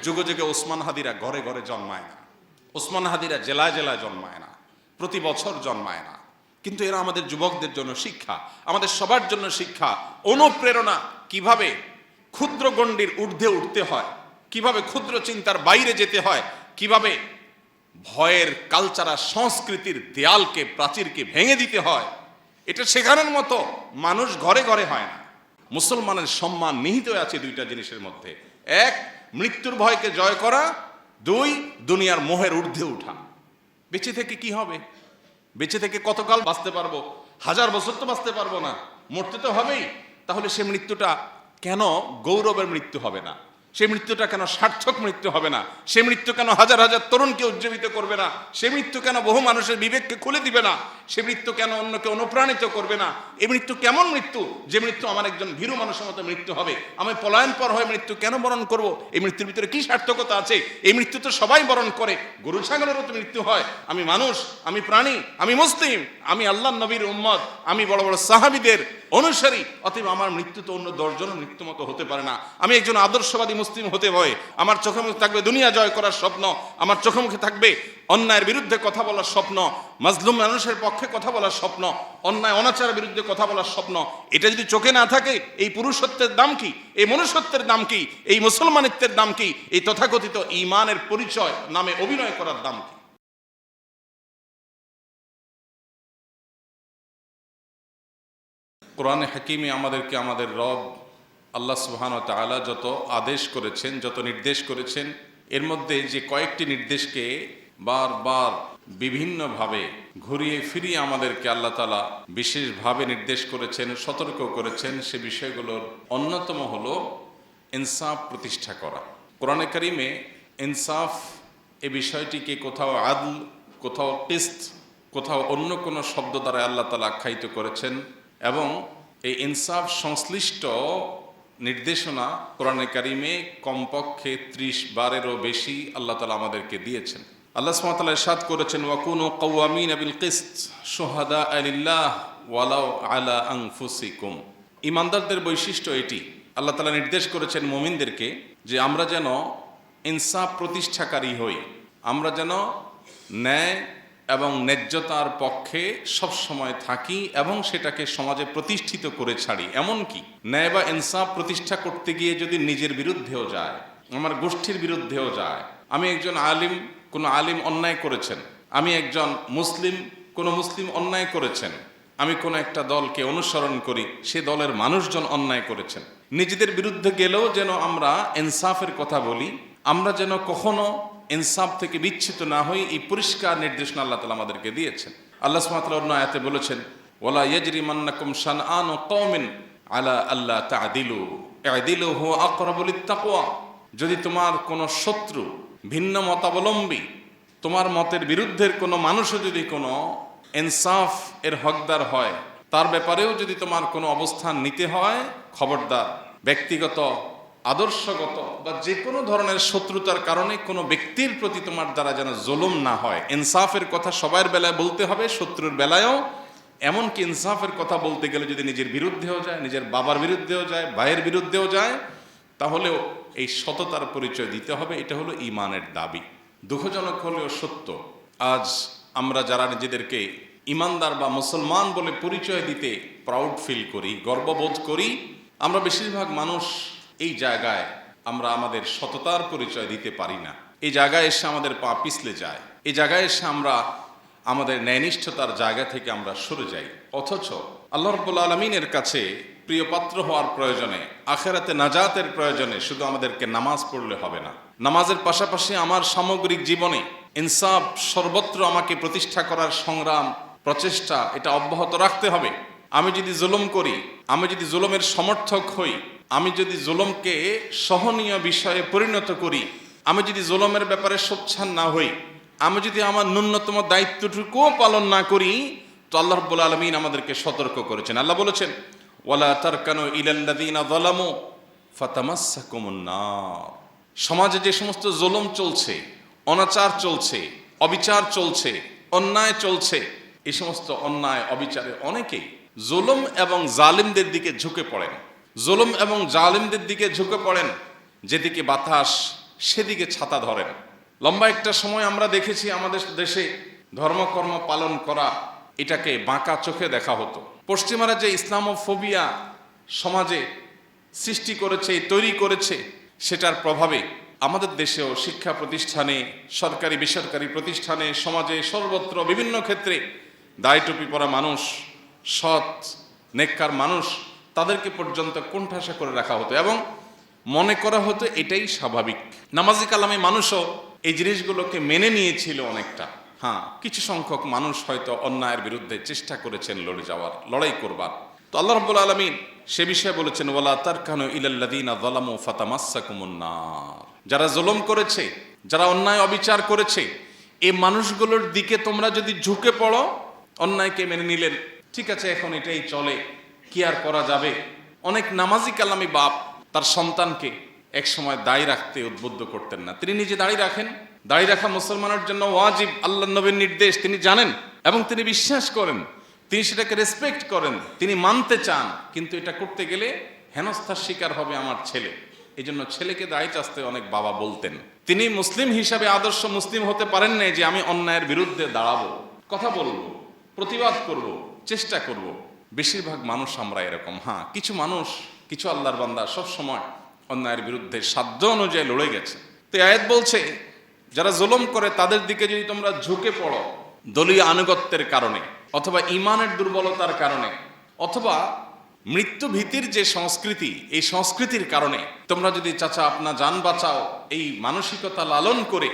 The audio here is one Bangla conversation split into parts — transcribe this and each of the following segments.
যুগে যুগে ওসমান হাদিরা ঘরে ঘরে জন্মায় না, ওসমান হাদিরা জেলায় জেলায় জন্মায় না, প্রতি বছর জন্মায় না, কিন্তু এরা আমাদের যুবকদের জন্য শিক্ষা, আমাদের সবার জন্য শিক্ষা, অনুপ্রেরণা। কিভাবে ক্ষুদ্র গণ্ডির ঊর্ধ্বে উঠতে হয়, কিভাবে ক্ষুদ্র চিন্তার বাইরে যেতে হয়, কিভাবে ভয়ের কালচারাল সংস্কৃতির দেয়ালকে, প্রাচীরকে ভেঙে দিতে হয়, এটা শেখানোর মতো মানুষ ঘরে ঘরে হয় না। মুসলমানের সম্মান নিহিত আছে দুইটা জিনিসের মধ্যে: এক, মৃত্যুর ভয়কে জয় করা; দুই, দুনিয়ার মোহের ঊর্ধ্বে উঠা। বেঁচে থেকে কি হবে? বেঁচে থেকে কতকাল বাঁচতে পারবো? 1000 বছর তো বাঁচতে পারবো না, মরতে তো হবেই। তাহলে সে মৃত্যুটা কেন গৌরবের মৃত্যু হবে না? সে মৃত্যুটা কেন সার্থক মৃত্যু হবে না? সে মৃত্যু কেন হাজার হাজার তরুণকে উজ্জীবিত করবে না? সে মৃত্যু কেন বহু মানুষের বিবেককে খুলে দিবে না? সে মৃত্যু কেন অন্যকে অনুপ্রাণিত করবে না? এই মৃত্যু কেমন মৃত্যু যে মৃত্যু আমার একজন ভীরু মানুষের মতো মৃত্যু হবে? আমি পলায়ন পর হয়ে মৃত্যু কেন বরণ করব? এই মৃত্যুর ভিতরে কি সার্থকতা আছে? এই মৃত্যু তো সবাই বরণ করে, গরু ছাগলেরও তো মৃত্যু হয়। আমি মানুষ, আমি প্রাণী, আমি মুসলিম, আমি আল্লাহর নবীর উম্মত, আমি বড় বড় সাহাবীদের অনুসারী, অতএব আমার মৃত্যু তো অন্য 10 জনের মৃত্যু মতো হতে পারে না। আমি একজন আদর্শবাদী মুসলিম হতে হয়। আমার চোখে মুখে থাকবে দুনিয়া জয় করার স্বপ্ন, আমার চোখে মুখে থাকবে অন্যায়ের বিরুদ্ধে কথা বলার স্বপ্ন, মাজলুম মানুষের পক্ষে কথা বলার স্বপ্ন, অন্যায় অনাচারের বিরুদ্ধে কথা বলার স্বপ্ন। এটা যদি চোখে না থাকে, এই পুরুষত্বের দাম কি? এই মনুষ্যত্বের দাম কি? এই মুসলমানিত্বের দাম কি? এই তথাকথিত ঈমানের পরিচয় নামে অভিনয় করার দাম কি? কোরআনে হাকিমে আমাদেরকে আমাদের রব আল্লাহ সুবহানাহু ওয়া তাআলা যত আদেশ করেছেন, যত নির্দেশ করেছেন, এর মধ্যে যে কয়েকটি নির্দেশকে বারবার বিভিন্নভাবে ঘুরিয়ে ফিরিয়ে আমাদেরকে আল্লাহ তাআলা বিশেষভাবে নির্দেশ করেছেন, সতর্ক করেছেন, সে বিষয়গুলোর অন্যতম হলো ইনসাফ প্রতিষ্ঠা করা। কোরআনে কারিমে ইনসাফ এ বিষয়টিকে কোথাও আদল, কোথাও কিসত, কোথাও অন্য কোনো শব্দ দ্বারা আল্লাহ তাআলা আখ্যায়িত করেছেন, এবং এই ইনসাফ সংশ্লিষ্ট নির্দেশনা কোরআনে কারিমে কমপক্ষে 30 বারেরও বেশি আল্লাহ তাআলা আমাদেরকে দিয়েছেন। আল্লাহ সুবহানাহু ওয়া তাআলা ইরশাদ করেছেন, ওয়াকুনু কাওয়ামিনা বিল কিসত শুহাদাআ লিল্লাহ ওয়ালাউ আলা আনফুসিকুম। ঈমানদারদের বৈশিষ্ট্য এটি। আল্লাহ তাআলা নির্দেশ করেছেন মুমিনদেরকে যে আমরা যেন ইনসাফ প্রতিষ্ঠাকারী হই, আমরা যেন ন্যায় এবং ন্যায্যতার পক্ষে সব সময় থাকি এবং সেটাকে সমাজে প্রতিষ্ঠিত করে ছাড়ি। এমনকি ন্যায় বা ইনসাফ প্রতিষ্ঠা করতে গিয়ে যদি নিজের বিরুদ্ধেও যায়, আমার গোষ্ঠীর বিরুদ্ধেও যায়, আমি একজন আলিম, কোনো আলিম অন্যায় করেছেন, আমি একজন মুসলিম, কোনো মুসলিম অন্যায় করেছেন, আমি কোনো একটা দলকে অনুসরণ করি, সে দলের মানুষজন অন্যায় করেছেন, নিজেদের বিরুদ্ধে গেলেও যেন আমরা ইনসাফের কথা বলি, আমরা যেন কখনো ইনসাফ থেকে বিচ্ছিত না হই, এই পরিষ্কার নির্দেশনা আল্লাহ তাআলা আমাদেরকে দিয়েছেন। আল্লাহ সুবহানাহু ওয়া তাআলা অন্য আয়াতে বলেছেন, ওয়ালা ইয়াজরিমান্নাকুম শানআনু কওমিন আলা আল্লা তা'দিলু ই'দিলু হুয়া আকরাবু লিত-তাকওয়া। যদি তোমার কোনো শত্রু, ভিন্ন মতাবলম্বী, তোমার মতের বিরুদ্ধের কোনো মানুষও যদি কোনো ইনসাফ এর হকদার হয়, তার ব্যাপারেও যদি তোমার কোনো অবস্থান নিতে হয়, খবরদার ব্যক্তিগত, আদর্শগত বা যে কোনো ধরনের শত্রুতার কারণে কোনো ব্যক্তির প্রতি তোমার দ্বারা যেন জুলুম না হয়। ইনসাফের কথা সবার বেলায় বলতে হবে, শত্রুর বেলায়ও। এমনকি ইনসাফের কথা বলতে গেলে যদি নিজের বিরুদ্ধেও যায়, নিজের বাবার বিরুদ্ধেও যায়, ভাইয়ের বিরুদ্ধেও যায়, তাহলেও এই সততার পরিচয় দিতে হবে। এটা হলো ঈমানের দাবি। দুঃখজনক হলেও সত্য, আজ আমরা যারা নিজেদেরকে ঈমানদার বা মুসলমান বলে পরিচয় দিতে প্রাউড ফিল করি, গর্ববোধ করি, আমরা বেশিরভাগ মানুষ এই জায়গায় আমরা আমাদের সততার পরিচয় দিতে পারি না। এই জায়গায় এসে আমাদের পা পিছলে যায়, এই জায়গায় এসে আমরা আমাদের ন্যায়নিষ্ঠতার জায়গা থেকে আমরা সরে যাই। অথচ আল্লাহ রাব্বুল আলামিনের কাছে প্রিয় পাত্র হওয়ার প্রয়োজনে, আখিরাতে নাজাতের প্রয়োজনে শুধু আমাদেরকে নামাজ পড়লে হবে না। নামাজের পাশাপাশি আমার সামগ্রিক জীবনে ইনসাফ সর্বত্র আমাকে প্রতিষ্ঠা করার সংগ্রাম, প্রচেষ্টা, এটা অব্যাহত রাখতে হবে। আমি যদি জুলুম করি, আমি যদি জুলুমের সমর্থক হই, আমি যদি জুলুমকে সহনীয় বিষয়ে পরিণত করি, আমি যদি জুলুমের ব্যাপারে সোচ্চার না হই, আমি যদি আমার ন্যূনতম দায়িত্বটুকুও পালন না করি, তো আল্লাহ রাব্বুল আলামিন আমাদেরকে সতর্ক করেছেন। আল্লাহ বলেছেন, ওয়ালা তারকানু ইলাল্লাযীনা যালামু ফাতামাসসাকুমুন নার। সমাজে যে সমস্ত জুলুম চলছে, অনাচার চলছে, অবিচার চলছে, অন্যায় চলছে, এই সমস্ত অন্যায় অবিচারে অনেকেই জুলুম এবং জালিমদের দিকে ঝুঁকে পড়েন, জুলুম এবং জালিমদের দিকে ঝুঁকে পড়েন। যেদিকে বাতাস সেদিকে ছাতা ধরেন। লম্বা একটা সময় আমরা দেখেছি আমাদের দেশে ধর্মকর্ম পালন করা এটাকে বাঁকা চোখে দেখা হতো। পশ্চিমারা যে ইসলামোফোবিয়া সমাজে সৃষ্টি করেছে, তৈরি করেছে, সেটার প্রভাবে আমাদের দেশেও শিক্ষা প্রতিষ্ঠানে, সরকারি বেসরকারি প্রতিষ্ঠানে, সমাজে সর্বত্র বিভিন্ন ক্ষেত্রে দাড়ি টুপি পরা মানুষ, সৎ নেককার মানুষ, তাদেরকে পর্যন্ত কোণঠাসা করে রাখা হতো এবং মনে করা হতো এটাই স্বাভাবিক। নামাজি কালামে মানুষও এই জিনিসগুলোকে মেনে নিয়েছিল অনেকটা। হ্যাঁ, কিছু সংখ্যক মানুষ হয়তো অন্যায়ের বিরুদ্ধে চেষ্টা করেছেন লড়াই করবার। তো আল্লাহ রাব্বুল আলামিন সে বিষয়ে বলেছেন, ওয়ালা তারকানু ইলাল্লাযীনা যালামু ফাতামাসসাকুমুন নার। যারা জুলুম করেছে, যারা অন্যায় অবিচার করেছে, এই মানুষগুলোর দিকে তোমরা যদি ঝুঁকে পড়ো, অন্যায়কে মেনে নিলেন, ঠিক আছে এখন এটাই চলে, কি আর করা যাবে। অনেক নামাজি কালামি বাপ তার সন্তানকে এক সময় দাড়ি রাখতে উদ্বুদ্ধ করতেন না। তিনি নিজে দাড়ি রাখেন, দাড়ি রাখা মুসলমানের জন্য ওয়াজিব, আল্লাহ নবীর নির্দেশ তিনি জানেন এবং তিনি বিশ্বাস করেন, তিনি সেটাকে রেসপেক্ট করেন, তিনি মানতে চান। কিন্তু এটা করতে গেলে হেনস্থার শিকার হবে আমার ছেলে, এই জন্য ছেলেকে দাড়ি চাচতে অনেক বাবা বলতেন। তিনি মুসলিম হিসাবে আদর্শ মুসলিম হতে পারেন নাই যে আমি অন্যায়ের বিরুদ্ধে দাঁড়াবো, কথা বলবো, প্রতিবাদ করব, চেষ্টা করব। বেশিরভাগ মানুষ আমরা এরকম। হ্যাঁ, কিছু মানুষ, কিছু আল্লাহর বান্দা সব সময় অন্যায়ের বিরুদ্ধে সাধ্য অনুযায়ী লড়ে গেছে। তো আয়াত বলছে যারা জুলুম করে তাদের দিকে যদি তোমরা ঝুঁকে পড়ো দলীয় আনুগত্যের কারণে, অথবা ঈমানের দুর্বলতার কারণে, অথবা মৃত্যু ভীতির যে সংস্কৃতি, এই সংস্কৃতির কারণে তোমরা যদি চাচা আপনা জান বাঁচাও এই মানসিকতা লালন করে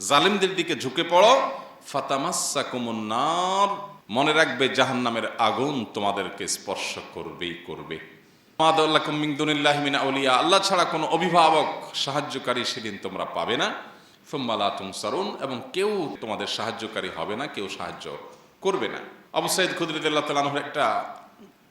জালিমদের দিকে ঝুঁকে পড়ো, ফাতামাসসাকুমুন নার, মনে রাখবে জাহান্নামের আগুন তোমাদেরকে স্পর্শ করবেই করবে। মাদাল্লাকুম মিন দুনিল্লাহি মিন আউলিয়া, আল্লাহ ছাড়া কোনো অভিভাবক সাহায্যকারী সেদিন তোমরা পাবে না। সুম্মা লা তুনসারুন, এবং কেউ তোমাদের সাহায্যকারী হবে না, কেউ সাহায্য করবে না। আবু সাঈদ খুদরী রাদিয়াল্লাহু তাআলা আনহুর একটা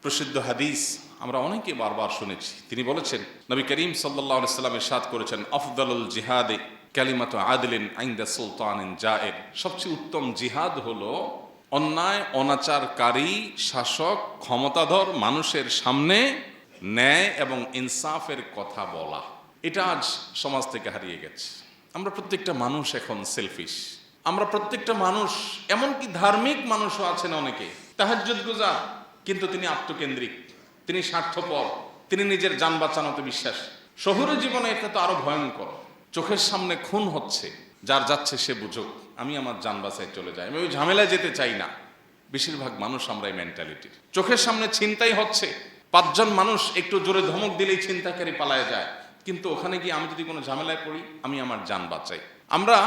প্রসিদ্ধ হাদিস আমরা অনেকে বারবার শুনেছি। তিনি বলেছেন, নবী করিম সাল্লাল্লাহু আলাইহি ওয়াসাল্লাম ইরশাদ করেছেন, আফদালুল জিহাদে কালিমাতু আদলিন ইনদা সুলতানিন জায়ের। সবচেয়ে উত্তম জিহাদ হলো অন্যায় অনাচারকারী শাসক ক্ষমতাধর মানুষের সামনে ন্যায় এবং ইনসাফের কথা বলা। এটা আজ সমাজ থেকে হারিয়ে গেছে। আমরা প্রত্যেকটা মানুষ এখন সেলফিশ। আমরা প্রত্যেকটা মানুষ, এমনকি ধার্মিক মানুষও আছেন অনেকে তাহাজ্জুদ গুজার, কিন্তু তিনি আত্মকেন্দ্রিক, তিনি স্বার্থপর, তিনি নিজের জান বাঁচানোতে বিশ্বাস। শহুরে জীবনে এটা তো আরো ভয়ঙ্কর। চোখের সামনে খুন হচ্ছে, যার যাচ্ছে সে বুঝুক, আমি আমার জান বাঁচায় চলে যাই, আমি ওই ঝামেলায় যেতে চাই না। বেশিরভাগ মানুষ আমরা এই মেন্টালিটির। চোখের সামনে ছিনতাই হচ্ছে, 5 জন মানুষ একটু জোরে ধমক দিলেই ছিনতাইকারী পালায় যায়, কিন্তু ওখানে গিয়ে আমি যদি কোনো ঝামেলায় পড়ি, আমি আমার জান বাঁচাই। আমরা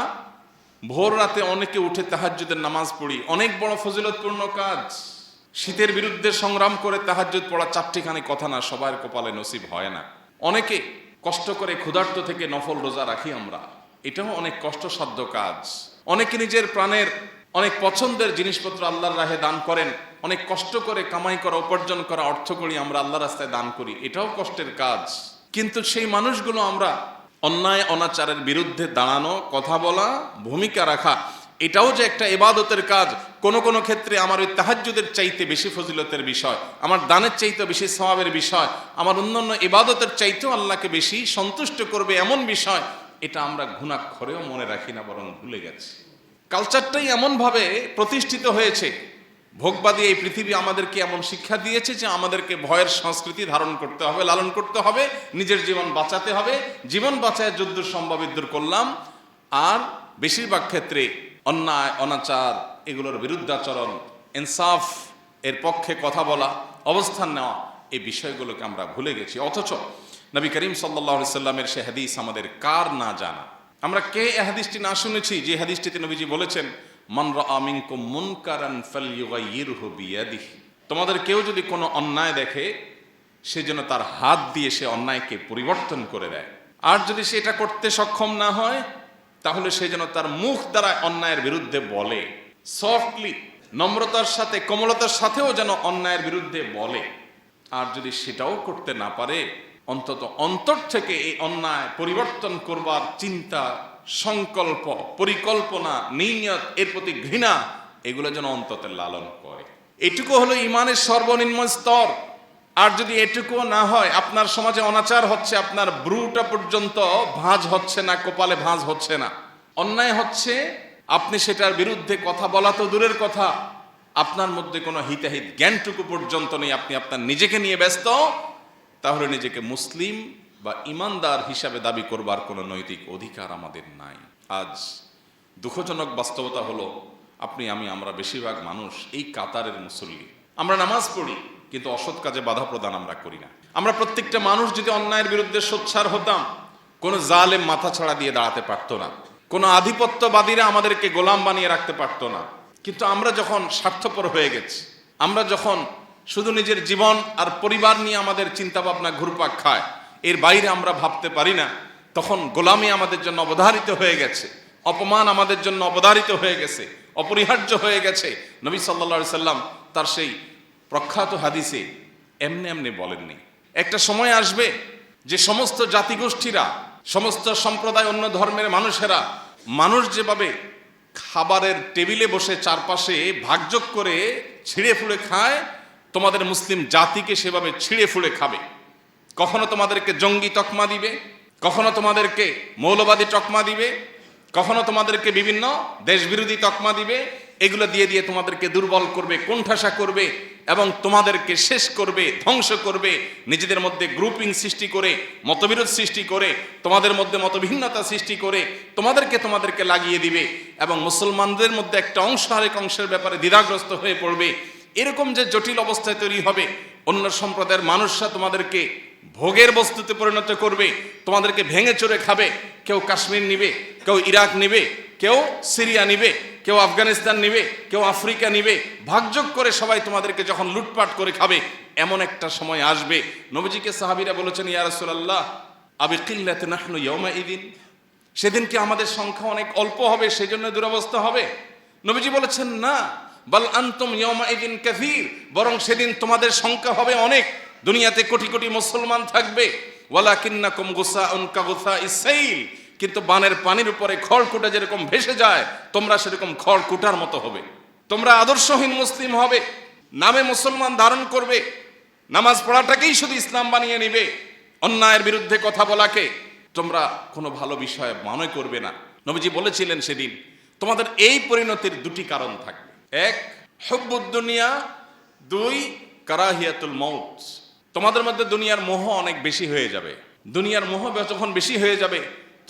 ভোর রাতে অনেকে উঠে তাহাজ্জুদের নামাজ পড়ি, অনেক বড় ফজিলতপূর্ণ কাজ। শীতের বিরুদ্ধে সংগ্রাম করে তাহাজ্জুদ পড়া চারটিখানি কথা না, সবার কপালে নসিব হয় না। অনেকে কষ্ট করে ক্ষুধার্ত থেকে নফল রোজা রাখি আমরা, এটাও অনেক কষ্টসাধ্য কাজ। অনেকে নিজের প্রাণের অনেক পছন্দের জিনিসপত্র আল্লাহর রাহে দান করেন, অনেক কষ্ট করে কামাই করা, উপার্জন করা অর্থ করি আমরা আল্লাহর রাস্তায় দান করি, এটাও কষ্টের কাজ। কিন্তু সেই মানুষগুলো আমরা অন্যায় অনাচারের বিরুদ্ধে দাঁড়ানো, কথা বলা, ভূমিকা রাখা, এটাও যে একটা ইবাদতের কাজ। কোনো কোনো ক্ষেত্রে আমার ওই তাহাজ্জুদের চাইতে বেশি ফজিলতের বিষয়, আমার দানের চাইতে বেশি সওয়াবের বিষয়, আমার অন্যান্য ইবাদতের চাইতেও আল্লাহকে বেশি সন্তুষ্ট করবে এমন বিষয়, এটা আমরা ঘুণাক্ষরেও মনে রাখি না, বরং ভুলে গেছি। কালচারটাই এমনভাবে প্রতিষ্ঠিত হয়েছে, ভোগবাদী এই পৃথিবী আমাদেরকে এমন শিক্ষা দিয়েছে যে আমাদেরকে ভয়ের সংস্কৃতি ধারণ করতে হবে, লালন করতে হবে, নিজের জীবন বাঁচাতে হবে। জীবন বাঁচায় যদ্দূর সম্ভব ইদ্দূর করলাম। আর বেশিরভাগ ক্ষেত্রে অন্যায় অনাচার এগুলোর বিরুদ্ধাচরণ, ইনসাফ এর পক্ষে কথা বলা, অবস্থান নেওয়া, এই বিষয়গুলোকে আমরা ভুলে গেছি। অথচ নবী করিম সাল্লাল্লাহু আলাইহি সাল্লামের সে হাদিস আমাদের কার না জানা। আমরা কে এই হাদিসটি না শুনেছি, যে হাদিসটিতে নবীজি বলেছেন, মান রাআ মিনকুম মুনকারান ফালইউগাইয়িরহু বিয়াদিহি, তোমাদের কেউ যদি কোনো অন্যায় দেখে, সে যেন তার হাত দিয়ে সে অন্যায়কে পরিবর্তন করে দেয়। আর যদি সেটা করতে সক্ষম না হয়, তাহলে সে যেন তার মুখ দ্বারা অন্যায়ের বিরুদ্ধে বলে, সফটলি, নম্রতার সাথে, কোমলতার সাথেও যেন অন্যায়ের বিরুদ্ধে বলে। আর যদি সেটাও করতে না পারে, অন্তত অন্তর থেকে এই অন্যায় পরিবর্তন করবার চিন্তা, সংকল্প, পরিকল্পনা, নিয়ত, এর প্রতি ঘৃণা, এগুলো যেন অন্তত লালন করে। এটুকু হলো ইমানের সর্বনিম্ন স্তর। আর যদি এটুকুও না হয়, আপনার সমাজে অনাচার হচ্ছে, আপনার ব্রুটা পর্যন্ত ভাঁজ হচ্ছে না, কপালে ভাঁজ হচ্ছে না, অন্যায় হচ্ছে, আপনি সেটার বিরুদ্ধে কথা বলা তো দূরের কথা, আপনার মধ্যে কোনো হিতাহিত জ্ঞানটুকু পর্যন্ত নেই, আপনি আপনার নিজেকে নিয়ে ব্যস্ত, তাহলে নিজেকে মুসলিম বা ইমানদার হিসাবে দাবি করবার কোনো নৈতিক অধিকার আমাদের নাই। আজ দুঃখজনক বাস্তবতা হলো, আমরা বেশিরভাগ মানুষ এই কাতারের মুসল্লি। আমরা নামাজ পড়ি, কিন্তু অসৎ কাজে বাধা প্রদান আমরা করি না। আমরা প্রত্যেকটা মানুষ যদি অন্যায়ের বিরুদ্ধে সোচ্চার হতাম, কোনো জালেম মাথা ছাড়া দিয়ে দাঁড়াতে পারতো না, কোনো আধিপত্যবাদীরা আমাদেরকে গোলাম বানিয়ে রাখতে পারতো না। কিন্তু আমরা যখন স্বার্থপর হয়ে গেছি, আমরা যখন শুধু নিজের জীবন আর পরিবার নিয়ে আমাদের চিন্তা ভাবনা ঘুরপাক খায়, এর বাইরে আমরা ভাবতে পারি না, তখন গোলামি আমাদের জন্য অবধারিত হয়ে গেছে, অপমান আমাদের জন্য অবধারিত হয়ে গেছে, অপরিহার্য হয়ে গেছে। নবী সাল্লাল্লাহু আলাইহি সাল্লাম তার সেই প্রখ্যাত হাদিসে এমনি এমনি বলেননি। একটা সময় আসবে যে সমস্ত জাতিগোষ্ঠীরা, সমস্ত সম্প্রদায়, অন্য ধর্মের মানুষেরা, মানুষ যেভাবে খাবারের টেবিলে বসে চারপাশে ভাগযোগ করে ছিঁড়ে ফুড়ে খায়, তোমাদের মুসলিম জাতিকে সেভাবে ছিঁড়ে ফুড়ে খাবে। কখনো তোমাদেরকে জঙ্গি তকমা দিবে, কখনো তোমাদেরকে মৌলবাদী তকমা দিবে, কখনো তোমাদেরকে বিভিন্ন দেশবিরোধী তকমা দিবে। এগুলো দিয়ে দিয়ে তোমাদেরকে দুর্বল করবে, কোণঠাসা করবে এবং তোমাদেরকে শেষ করবে, ধ্বংস করবে। নিজেদের মধ্যে গ্রুপিং সৃষ্টি করে, মতবিরোধ সৃষ্টি করে, তোমাদের মধ্যে মতভিন্নতা সৃষ্টি করে তোমাদেরকে লাগিয়ে দিবে এবং মুসলমানদের মধ্যে একটা অংশ আরেক অংশের ব্যাপারে দ্বিধাগ্রস্ত হয়ে পড়বে। এরকম যে জটিল অবস্থায় তৈরি হবে, অন্য সম্প্রদায়ের মানুষরা তোমাদেরকে ভোগের বস্তুতে পরিণত করবে, তোমাদেরকে ভেঙে চড়ে খাবে। কেউ কাশ্মীর নিবে, কেউ ইরাক নিবে, কেউ সিরিয়া নিবে, কেউ আফগানিস্তান নিবে, কেউ আফ্রিকা নিবে। ভাগযোগ করে সবাই তোমাদেরকে যখন লুটপাট করে খাবে, এমন একটা সময় আসবে। নবীজিকে সাহাবীরা বলেছেন, ইয়া রাসূলুল্লাহ আবি কিল্লাতি নাহনু ইয়াউমাইদিন, সেদিন কি আমাদের সংখ্যা অনেক অল্প হবে, সেজন্য দুরবস্থা হবে? নবীজি বলেছেন, না, বাল আনতুম ইয়াউমাইদিন কাসীর, বরং সেদিন তোমাদের সংখ্যা হবে অনেক। দুনিয়াতে কোটি কোটি মুসলমান থাকবে, ওয়ালাকিন্নাকুম গুসাউন কাগুসাইস সাইল, কিন্তু বানের পানির উপরে খড়কুটা যেরকম ভেসে যায়, তোমরা সেরকম খড়কুটার মতো হবে। তোমরা আদর্শহীন মুসলিম হবে, নামে মুসলমান ধারণ করবে, নামাজ পড়াটাকেই শুধু ইসলাম বানিয়ে নিবে, অন্যায়ের বিরুদ্ধে কথা বলাকে তোমরা কোনো ভালো বিষয় মনে করবে না। নবীজি বলেছিলেন সেদিন তোমাদের এই পরিণতির দুটি কারণ থাকবে, এক হুব্বুদ দুনিয়া, দুই কারাহিয়াতুল মউত। তোমাদের মধ্যে দুনিয়ার মোহ অনেক বেশি হয়ে যাবে। দুনিয়ার মোহ যখন বেশি হয়ে যাবে,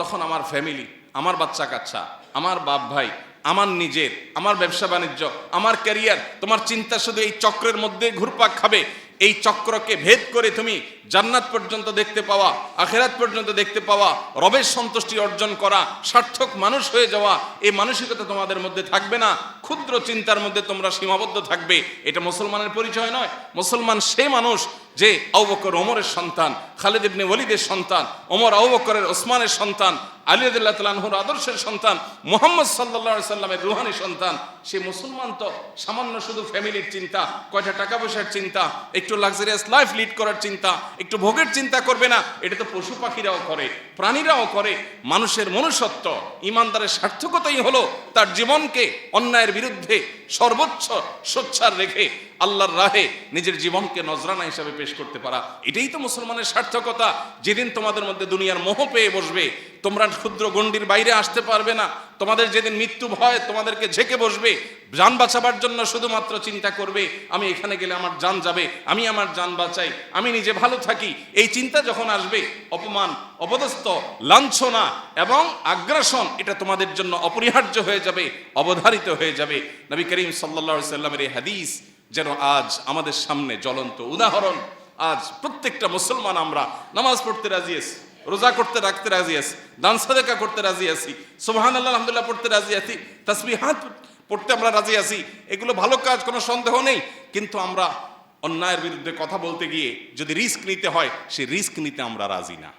তখন আমার ফ্যামিলি, আমার বাচ্চা কাচ্চা, আমার বাপ ভাই, আমার নিজের, আমার ব্যবসা বাণিজ্য, আমার ক্যারিয়ার, তোমার চিন্তা শুধু এই চক্রের মধ্যে ঘুরপাক খাবে। এই চক্রকে ভেদ করে তুমি জান্নাত পর্যন্ত দেখতে পাওয়া, আখিরাত পর্যন্ত দেখতে পাওয়া, রবের সন্তুষ্টি অর্জন করা, সার্থক মানুষ হয়ে যাওয়া, এই মানসিকতা তোমাদের মধ্যে থাকবে না। ক্ষুদ্র চিন্তার মধ্যে তোমরা সীমাবদ্ধ থাকবে। এটা মুসলমানের পরিচয় নয়। মুসলমান সে মানুষ যে আবু বকর ওমরের সন্তান, খালিদ ইবনে ওয়ালিদের সন্তান, ওমর আবু বকরের ওসমানের সন্তান, আলী রাদিয়াল্লাহু তাআলা আনহুর আদর্শের সন্তান, মুহাম্মদ সাল্লাল্লাহু আলাইহি সাল্লামের রুহানি সন্তান। সে মুসলমান তো সামান্য শুধু ফ্যামিলির চিন্তা, কয়টা টাকা পয়সার চিন্তা, একটু লাক্সারিয়াস লাইফ লিড করার চিন্তা, একটু ভোগের চিন্তা করবে না। এটা তো পশু পাখিরাও করে, প্রাণীরাও করে। মানুষের মনুষ্যত্ব, ইমানদারের সার্থকতাই হলো তার জীবনকে অন্যায়ের বিরুদ্ধে সর্বোচ্চ সোচ্চার রেখে আল্লাহর রাহে নিজের জীবনকে নজরানা হিসাবে পেশ করতে পারা। এটাই তো মুসলমানের সার্থকতা। যেদিন তোমাদের মধ্যে দুনিয়ার মোহ পেয়ে বসবে, তোমরা ক্ষুদ্র গণ্ডির বাইরে আসতে পারবে না। তোমাদের যেদিন মৃত্যু ভয় তোমাদেরকে ঝেঁকে বসবে, জান বাঁচাবার জন্য শুধুমাত্র চিন্তা করবে, আমি এখানে গেলে আমার জান যাবে, আমি আমার জান বাঁচাই, আমি নিজে ভালো থাকি। এই চিন্তা যখন আসবে, অপমান, অপদস্থ, লাঞ্ছনা এবং আগ্রাসন এটা তোমাদের জন্য অপরিহার্য হয়ে যাবে, অবধারিত হয়ে যাবে। নবী করিম সাল্লাল্লাহু আলাইহি সাল্লামের এই হাদিস যেন আজ আমাদের সামনে জ্বলন্ত উদাহরণ। আজ প্রত্যেকটা মুসলমান আমরা নামাজ পড়তে রাজি আছি, রোজা করতে রাখতে রাজি আছি, দান সাদেকা করতে রাজি আছি, সুবহানাল্লাহ আলহামদুলিল্লাহ পড়তে রাজি আছি, তাসবিহাত পড়তে আমরা রাজি আছি। এগুলো ভালো কাজ, কোনো সন্দেহ নেই। কিন্তু আমরা অন্যায়ের বিরুদ্ধে কথা বলতে গিয়ে যদি রিস্ক নিতে হয়, সেই রিস্ক নিতে আমরা রাজি না।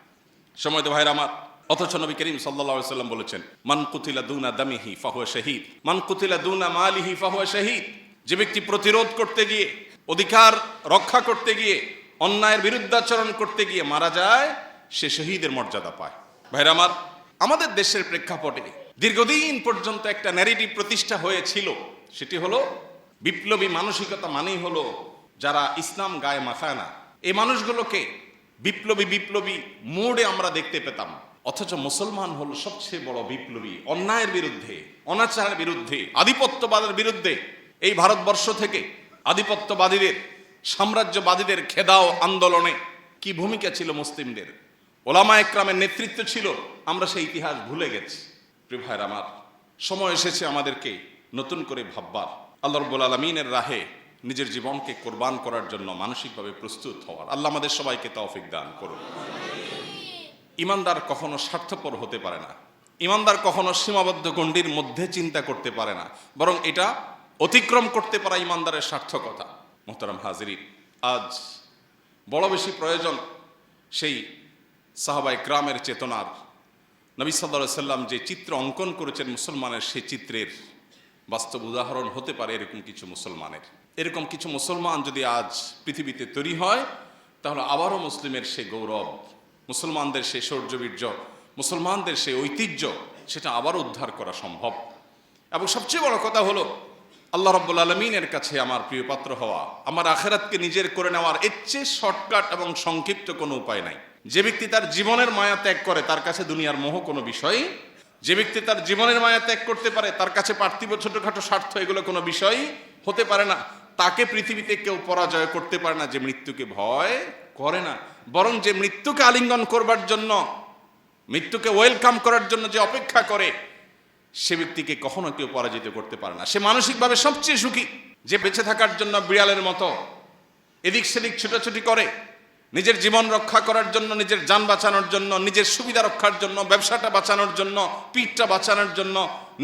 সময় তো ভাইরা আমার, অথচ নবী করিম সাল্লাল্লাহু আলাইহি সাল্লাম বলেছেন, মান কুতিলা দুনা দামিহি ফাহুয়া শাহীদ, মান কুতিলা দুনা মালিহি ফাহুয়া শাহীদ। যে ব্যক্তি প্রতিরোধ করতে গিয়ে, অধিকার রক্ষা করতে গিয়ে, অন্যায়ের বিরুদ্ধাচরণ করতে গিয়ে মারা যায়, সে শহীদের মর্যাদা পায়। ভাইরা আমার, আমাদের দেশের প্রেক্ষাপটে দীর্ঘদিন পর্যন্ত একটা ন্যারেটিভ প্রতিষ্ঠা হয়েছিল। সেটি হলো বিপ্লবী মানসিকতা মানেই হলো যারা ইসলাম গায়ে মাখায় না, এই মানুষগুলোকে বিপ্লবী বিপ্লবী মোড়ে আমরা দেখতে পেতাম, অথচ মুসলমান হলো সবচেয়ে বড় বিপ্লবী। অন্যায়ের বিরুদ্ধে, অনাচারের বিরুদ্ধে, আধিপত্যবাদের বিরুদ্ধে এই ভারতবর্ষ থেকে আধিপত্যবাদীদের, সাম্রাজ্যবাদীদের খেদাও আন্দোলনে কি ভূমিকা ছিল মুসলিমদের, ওলামা একরামের নেতৃত্ব ছিল, আমরা সেই ইতিহাস ভুলে গেছি। প্রিয় ভাইরা আমার, সময় এসেছে আমাদেরকে নতুন করে ভাববার, আল্লাহ রাব্বুল আলামিনের রাহে নিজের জীবনকে কোরবান করার জন্য মানসিকভাবে প্রস্তুত হওয়ার। আল্লাহ আমাদের সবাইকে তৌফিক দান করুন। ইমানদার কখনো স্বার্থপর হতে পারে না, ইমানদার কখনো সীমাবদ্ধ গণ্ডির মধ্যে চিন্তা করতে পারে না, বরং এটা অতিক্রম করতে পারা ইমানদারের সার্থকতা। মুহতারাম হাজিরিন, আজ বড় বেশি প্রয়োজন সেই সাহাবায়ে কেরামের চেতনার। নবী সাল্লাল্লাহু আলাইহি সাল্লাম যে চিত্র অঙ্কন করেছেন মুসলমানের, সেই চিত্রের বাস্তব উদাহরণ হতে পারে এরকম কিছু মুসলমানের। এরকম কিছু মুসলমান যদি আজ পৃথিবীতে তৈরি হয়, তাহলে আবারও মুসলিমের সে গৌরব, মুসলমানদের সে শৌর্যবীর্য, মুসলমানদের সে ঐতিহ্য, সেটা আবারও উদ্ধার করা সম্ভব। এবং সবচেয়ে বড় কথা হলো, আল্লাহ রাব্বুল আলামিনের কাছে আমার প্রিয় পাত্র হওয়া, আমার আখিরাতকে নিজের করে নেওয়ার এর চেয়ে শর্টকাট এবং সংক্ষিপ্ত কোনো উপায় নাই। যে ব্যক্তি তার জীবনের মায়া ত্যাগ করে, তার কাছে দুনিয়ার মোহ কোনো বিষয়। যে ব্যক্তি তার জীবনের মায়া ত্যাগ করতে পারে, তার কাছে পার্থিব ছোটখাটো স্বার্থ এগুলো কোনো বিষয় হতে পারে না। তাকে পৃথিবীতে কেউ পরাজয় করতে পারে না যে মৃত্যুকে ভয় করে না, বরং যে মৃত্যুকে আলিঙ্গন করবার জন্য, মৃত্যুকে ওয়েলকাম করার জন্য যে অপেক্ষা করে, সে ব্যক্তিকে কখনো কেউ পরাজিত করতে পারে না। সে মানসিকভাবে সবচেয়ে সুখী, যে বেঁচে থাকার জন্য বিড়ালের মতো এদিক সেদিক ছুটাছুটি করে, নিজের জীবন রক্ষা করার জন্য, নিজের যান বাঁচানোর জন্য, নিজের সুবিধা রক্ষার জন্য, ব্যবসাটা বাঁচানোর জন্য, পিঠটা বাঁচানোর জন্য,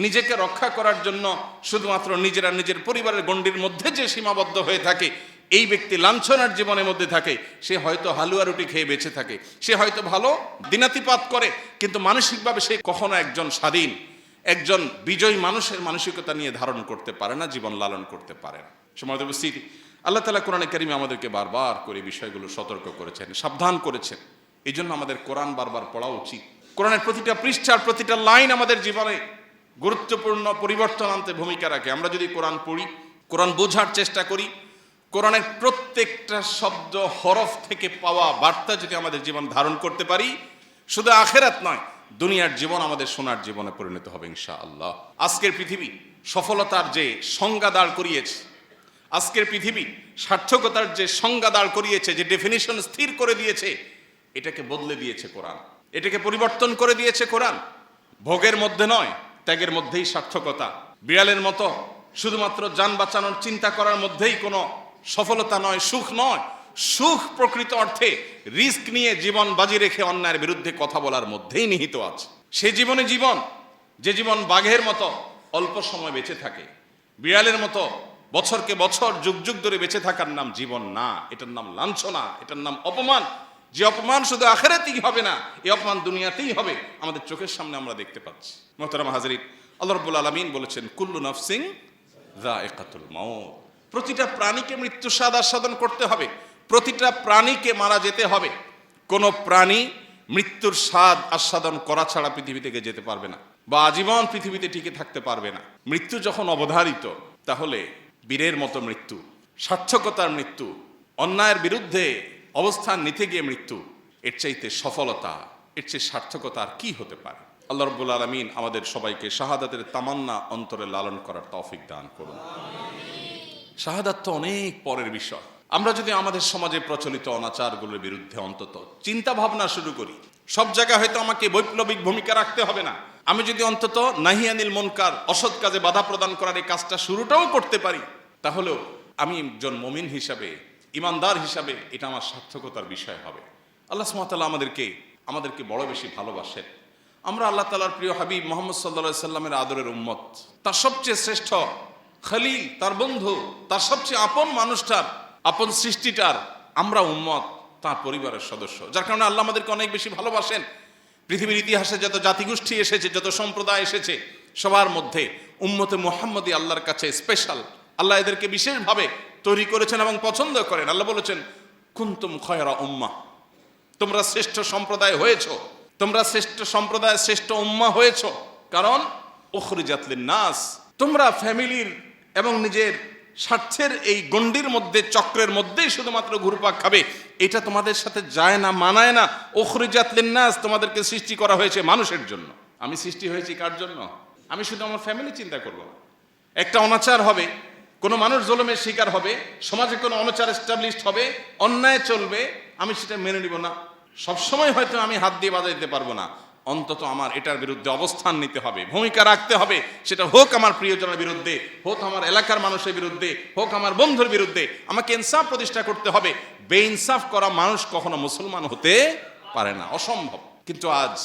নিজেকে রক্ষা করার জন্য শুধুমাত্র নিজেরা নিজের পরিবারের গণ্ডির মধ্যে যে সীমাবদ্ধ হয়ে থাকে, এই ব্যক্তি লাঞ্ছনার জীবনের মধ্যে থাকে। সে হয়তো হালুয়া রুটি খেয়ে বেঁচে থাকে, সে হয়তো ভালো দিনাতিপাত করে, কিন্তু মানসিকভাবে সে কখনো একজন স্বাধীন, একজন বিজয়ী মানুষের মানসিকতা নিয়ে ধারণ করতে পারে না, জীবন লালন করতে পারে না। সম্মানিত উপস্থিতি, আল্লাহ তাআলা কোরআনে কারিমে আমাদেরকে বারবার করে বিষয়গুলো সতর্ক করেছেন, সাবধান করেছেন। এই জন্য আমাদের কোরআন বারবার পড়া উচিত। কোরআনের প্রতিটা পৃষ্ঠার প্রতিটা লাইন আমাদের জীবনে গুরুত্বপূর্ণ পরিবর্তন আনতে ভূমিকা রাখে। আমরা যদি কোরআন পড়ি, কোরআন বোঝার চেষ্টা করি, কোরআনের প্রত্যেকটা শব্দ হরফ থেকে পাওয়া বার্তা যদি আমাদের জীবন ধারণ করতে পারি, শুধু আখিরাত নয়, দুনিয়ার জীবন আমাদের সোনার জীবনে পরিণত হবে ইনশাআল্লাহ। আজকের পৃথিবী সফলতার যে সংজ্ঞা দাঁড় করিয়েছে, আজকের পৃথিবী সার্থকতার যে সংজ্ঞা দাঁড় করিয়েছে, যে ডেফিনিশন স্থির করে দিয়েছে, এটাকে বদলে দিয়েছে কোরআন, এটাকে পরিবর্তন করে দিয়েছে কোরআন। ভোগের মধ্যে নয়, ত্যাগের মধ্যেই সার্থকতা। বিড়ালের মতো শুধুমাত্র যান বাঁচানোর চিন্তা করার মধ্যেই কোনো সফলতা নয়, সুখ নয়। সুখ প্রকৃত অর্থে রিস্ক নিয়ে জীবন বাজি রেখে অন্যায়ের বিরুদ্ধে কথা বলার মধ্যেই নিহিত আছে। সে জীবনে জীবন, যে জীবন বাঘের মতো অল্প সময় বেঁচে থাকে, বিড়ালের মতো বছরকে বছর যুগ যুগ ধরে বেঁচে থাকার নাম জীবন না, এটার নাম লাঞ্ছনা, এটার নাম অপমান। যে অপমান শুধু আখিরাতেই হবে না, এই অপমান দুনিয়াতেই হবে, আমাদের চোখের সামনে আমরা দেখতে পাচ্ছি। মুহতারাম হাজিরিন, আল্লাহ রাব্বুল আলামিন বলেছেন, কুল্লু নাফসিন যায়িকাতুল মাউত। প্রতিটা প্রাণীকে মৃত্যু স্বাদ আস্বাদন করতে হবে, প্রতিটা প্রাণীকে মারা যেতে হবে। কোনো প্রাণী মৃত্যুর স্বাদ আস্বাদন করা ছাড়া পৃথিবী থেকে যেতে পারবে না, বা আজীবন পৃথিবীতে টিকে থাকতে পারবে না। মৃত্যু যখন অবধারিত, তাহলে বীরের মতো মৃত্যু, সার্থকতার মৃত্যু, অন্যায়ের বিরুদ্ধে অবস্থান নিতে গিয়ে মৃত্যু, এর চাইতে সফলতা, এর চেয়ে সার্থকতা আর কি হতে পারে? আল্লাহ রাব্বুল আলামিন আমাদের সবাইকে শাহাদাতের তামান্না অন্তরে লালন করার তৌফিক দান করুন। শাহাদাত তো অনেক পরের বিষয়। আমরা যদি আমাদের সমাজে প্রচলিত অনাচারগুলোর বিরুদ্ধে অন্তত চিন্তা ভাবনা শুরু করি, সব জায়গায় হয়তো আমাকে বৈপ্লবিক ভূমিকা রাখতে হবে না, আমি যদি অন্তত নাহি আনিল মুনকার, অসৎ কাজে বাধা প্রদান করার এই কাজটা শুরুটাও করতে পারি, তাহলেও আমি একজন মুমিন হিসাবে, ইমানদার হিসাবে এটা আমার সার্থকতার বিষয় হবে। আল্লাহ সুবহানাহু ওয়া তাআলা আমাদেরকে বড় বেশি ভালোবাসেন। আমরা আল্লাহ তাআলার প্রিয় হাবিব মুহাম্মদ সাল্লাল্লাহু আলাইহি সাল্লামের আদরের উম্মত, তার সবচেয়ে শ্রেষ্ঠ খলিল, তার বন্ধু, তার সবচেয়ে আপন মানুষটার, আপন সৃষ্টিটার আমরা উম্মত, তার পরিবারের সদস্য, যার কারণে আল্লাহ আমাদেরকে অনেক বেশি ভালোবাসেন। পৃথিবীর ইতিহাসে যত জাতিগোষ্ঠী এসেছে, যত সম্প্রদায় এসেছে, সবার মধ্যে উম্মতে মুহাম্মদী আল্লাহর কাছে স্পেশাল। আল্লাহ এদেরকে বিশেষভাবে তৈরি করেছেন এবং পছন্দ করেন। আল্লাহ বলেছেন, কুনতুম খয়রা উম্মাহ, তোমরা শ্রেষ্ঠ সম্প্রদায় হয়েছো, তোমরা শ্রেষ্ঠ সম্প্রদায়, শ্রেষ্ঠ উম্মাহ হয়েছো, কারণ উখরিজাত লিন-নাস, তোমরা ফ্যামিলির এবং নিজের স্বার্থের এই গণ্ডির মধ্যে, চক্রের মধ্যেই শুধুমাত্র ঘুরপাক খাবে, এটা তোমাদের সাথে যায় না, মানায় না। উখরিজাত লিন্নাস, তোমাদেরকে সৃষ্টি করা হয়েছে মানুষের জন্য। আমি সৃষ্টি হয়েছি কার জন্য? আমি শুধু আমার ফ্যামিলি চিন্তা করব না। একটা অনাচার হবে, কোনো মানুষ জুলুমের শিকার হবে, সমাজে কোনো অনাচার এস্টাবলিশড হবে, অন্যায় চলবে, আমি সেটা মেনে নিব না। সবসময় হয়তো আমি হাত দিয়ে বাধা দিতে পারবো না, অন্তত আমার এটার বিরুদ্ধে অবস্থান নিতে হবে, ভূমিকা রাখতে হবে। সেটা হোক আমার প্রিয়জনের বিরুদ্ধে, হোক আমার এলাকার মানুষের বিরুদ্ধে, হোক আমার বন্ধুর বিরুদ্ধে। আমাকে ইনসাফ প্রতিষ্ঠা করতে হবে। বেইনসাফ করা মানুষ কখনো মুসলমান হতে পারে না, অসম্ভব। কিন্তু আজ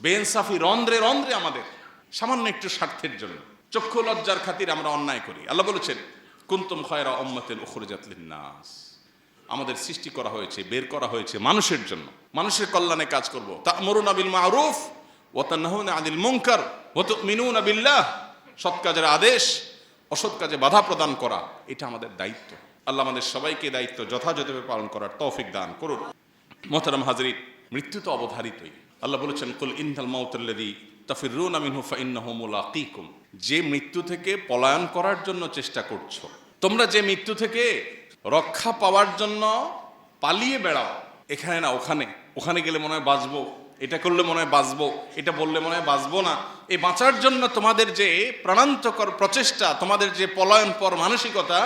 বেইনসাফি রন্ধ্রে রন্ধ্রে আমাদের, সামান্য একটু স্বার্থের জন্য, চক্ষু লজ্জার খাতির আমরা অন্যায় করি। আল্লাহ বলেছেন, কুনতুম খায়রা উম্মাতিন উখরিজাত লিন্নাস, আমাদের সৃষ্টি করা হয়েছে, বের করা হয়েছে মানুষের জন্য, মানুষের কল্যাণে কাজ করব। তা'মুরুনা বিল মা'রুফ ওয়া তানহাউনা আনিল মুনকার ওয়া তু'মিনুনা বিল্লাহ, সৎ কাজের আদেশ, অসৎ কাজে বাধা প্রদান করা, এটা আমাদের দায়িত্ব। আল্লাহ আমাদের সবাইকে দায়িত্ব যথাযথভাবে পালন করার তৌফিক দান করুন। মুহতারাম হাজরিন, মৃত্যু তো অবধারিতই। আল্লাহ বলেছেন, কুল ইন্নাল মাউতাল্লাযী তাফিররুনা মিনহু ফাইন্নাহু মুলাকীকুম, যে মৃত্যু থেকে পলায়ন করার জন্য চেষ্টা করছো, তোমরা যে মৃত্যু থেকে রক্ষা পাওয়ার জন্য পালিয়ে বেড়াও, এখানে না ওখানে, ওখানে গেলে মনে হয় বাঁচবো, এটা করলে মনে হয় বাঁচবো, এটা বললে মনে হয় বাঁচবো না, এই বাঁচার জন্য তোমাদের যে প্রাণান্তকর প্রচেষ্টা, তোমাদের যে পলায়ন পর মানসিকতা,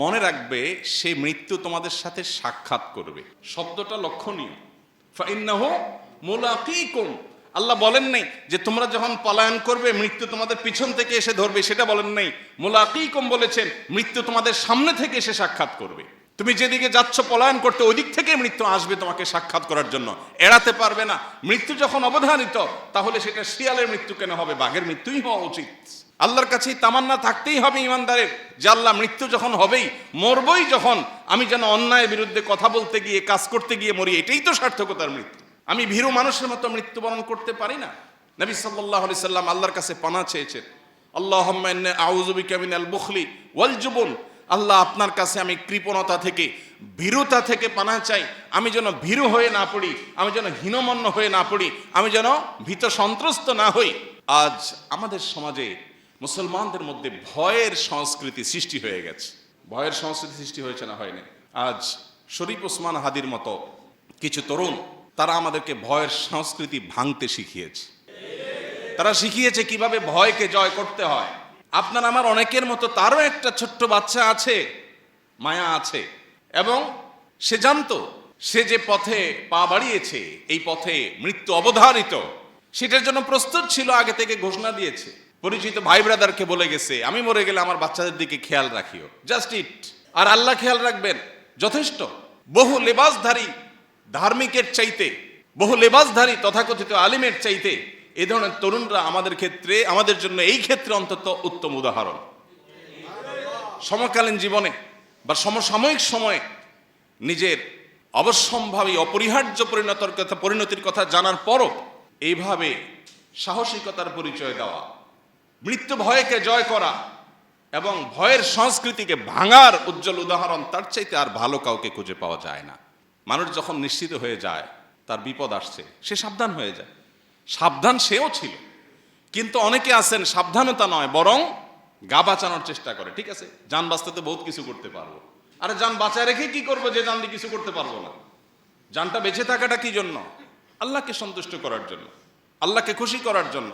মনে রাখবে সেই মৃত্যু তোমাদের সাথে সাক্ষাৎ করবে। শব্দটা লক্ষণীয়, ফাইন্নাহু মুলাকীকুম। আল্লাহ বলেন নাই যে তোমরা যখন পলায়ন করবে মৃত্যু তোমাদের পিছন থেকে এসে ধরবে, সেটা বলেন নাই। মুলাকীকুম বলেছেন মৃত্যু তোমাদের সামনে থেকে এসে সাক্ষাৎ করবে। তুমি যেদিকে যাচ্ছ পলায়ন করতে, ওই দিক থেকে মৃত্যু আসবে তোমাকে সাক্ষাৎ করার জন্য, এড়াতে পারবে না। মৃত্যু যখন অবধারিত, তাহলে সেটা শিয়ালের মৃত্যু কেন হবে, বাঘের মৃত্যুই হওয়া উচিত। আল্লাহর কাছেই তামান্না থাকতেই হবে ইমানদারের, যে আল্লাহ মৃত্যু যখন হবেই, মরবই যখন, আমি যেন অন্যায়ের বিরুদ্ধে কথা বলতে গিয়ে, কাজ করতে গিয়ে মরি, এটাই তো সার্থকতার মৃত্যু। আমি ভীরু মানুষের মতো মৃত্যুবরণ করতে পারি না। নবী সাল্লাল্লাহু আলাইহি সাল্লাম আল্লাহর কাছে পানাহ চেয়েছেন, আল্লাহুম্মা ইন্নী আউযু বিকা মিনাল বুখলি ওয়াল জুবন, আল্লাহ আপনার কাছে আমি কৃপণতা থেকে, ভীরুতা থেকে পানাহ চাই। আমি যেন ভীরু হয়ে না পড়ি, আমি যেন হীনমন্য হয়ে না পড়ি, আমি যেন ভীত সন্ত্রস্ত না হই। আজ আমাদের সমাজে মুসলমানদের মধ্যে ভয়ের সংস্কৃতি সৃষ্টি হয়ে গেছে। ভয়ের সংস্কৃতি সৃষ্টি হয়েছে না হয়নি? আজ শরীফ ওসমান হাদির মতো কিছু তরুণ, তারা আমাদেরকে ভয়ের সংস্কৃতি ভাঙতে শিখিয়েছে। তারা শিখিয়েছে কিভাবে ভয়কে জয় করতে হয়। আপনার আমার অনেকের মতো তারও একটা ছোট্ট বাচ্চা আছে, মায়া আছে, এবং সে জানতো সে যে পথে পা বাড়িয়েছে, এই পথে মৃত্যু অবধারিত, সেটার জন্য প্রস্তুত ছিল, আগে থেকে ঘোষণা দিয়েছে। পরিচিত ভাই ব্রাদারকে বলে গেছে, আমি মরে গেলে আমার বাচ্চাদের দিকে খেয়াল রাখিও, জাস্ট ইট, আর আল্লাহ খেয়াল রাখবেন, যথেষ্ট। বহু লেবাসধারী ধার্মিকের চাইতে, বহু লেবাসধারী তথাকথিত আলিমের চাইতে এ ধরনের তরুণরা আমাদের ক্ষেত্রে, আমাদের জন্য এই ক্ষেত্রে অন্তত উত্তম উদাহরণ। সমকালীন জীবনে বা সমসাময়িক সময়ে নিজের অবশ্যম্ভাবী অপরিহার্য পরিণতির কথা জানার পরও এইভাবে সাহসিকতার পরিচয় দেওয়া, মৃত্যু ভয়কে জয় করা এবং ভয়ের সংস্কৃতিকে ভাঙার উজ্জ্বল উদাহরণ তার চাইতে আর ভালো কাউকে খুঁজে পাওয়া যায় না। মানুষ যখন নিশ্চিত হয়ে যায় তার বিপদ আসছে, সে সাবধান হয়ে যায়। সাবধান সেও ছিল, কিন্তু অনেকে আছেন সাবধানতা নয় বরং গা বাঁচানোর চেষ্টা করে। ঠিক আছে, জান বাঁচতে বহুত কিছু করতে পারবো, আরে জান বাঁচায় রেখে কি করবো যে জান দিয়ে কিছু করতে পারবো না? জানটা বেঁচে থাকাটা কি জন্য? আল্লাহকে সন্তুষ্ট করার জন্য, আল্লাহকে খুশি করার জন্য।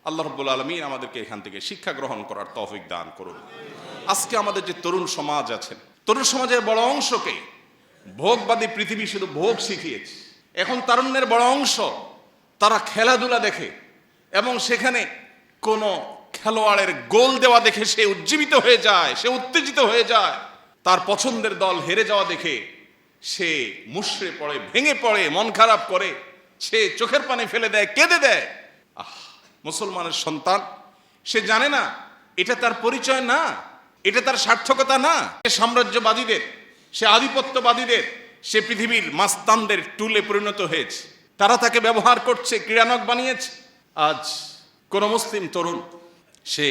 আল্লাহ রাব্বুল আলামিন আমাদেরকে এখান থেকে শিক্ষা গ্রহণ করার তৌফিক দান করুন। আজকে আমাদের যে তরুণ সমাজ আছেন, তরুণ সমাজের বড় অংশকে ভোগবাদী পৃথিবী শুধু ভোগ শিখিয়েছে। এখন তারুণ্যের বড় অংশ তারা খেলাধুলা দেখে এবং সেখানে কোনো খেলোয়াড়ের গোল দেওয়া দেখে সে উজ্জীবিত হয়ে যায়, সে উত্তেজিত হয়ে যায়। তার পছন্দের দল হেরে যাওয়া দেখে সে মুষড়ে পড়ে, ভেঙে পড়ে, মন খারাপ করে, সে চোখের পানি ফেলে দেয়, কেঁদে দেয়। মুসলমানের সন্তান, সে জানে না এটা তার পরিচয় না, এটা তার সার্থকতা না। সে সাম্রাজ্যবাদীদের, সে আধিপত্যবাদীদের, সে পৃথিবীর মাস্তানদের টুলে পরিণত হয়েছে। তারা তাকে ব্যবহার করছে, ক্রীড়ানক বানিয়েছে। আজ কোন মুসলিম তরুণ সে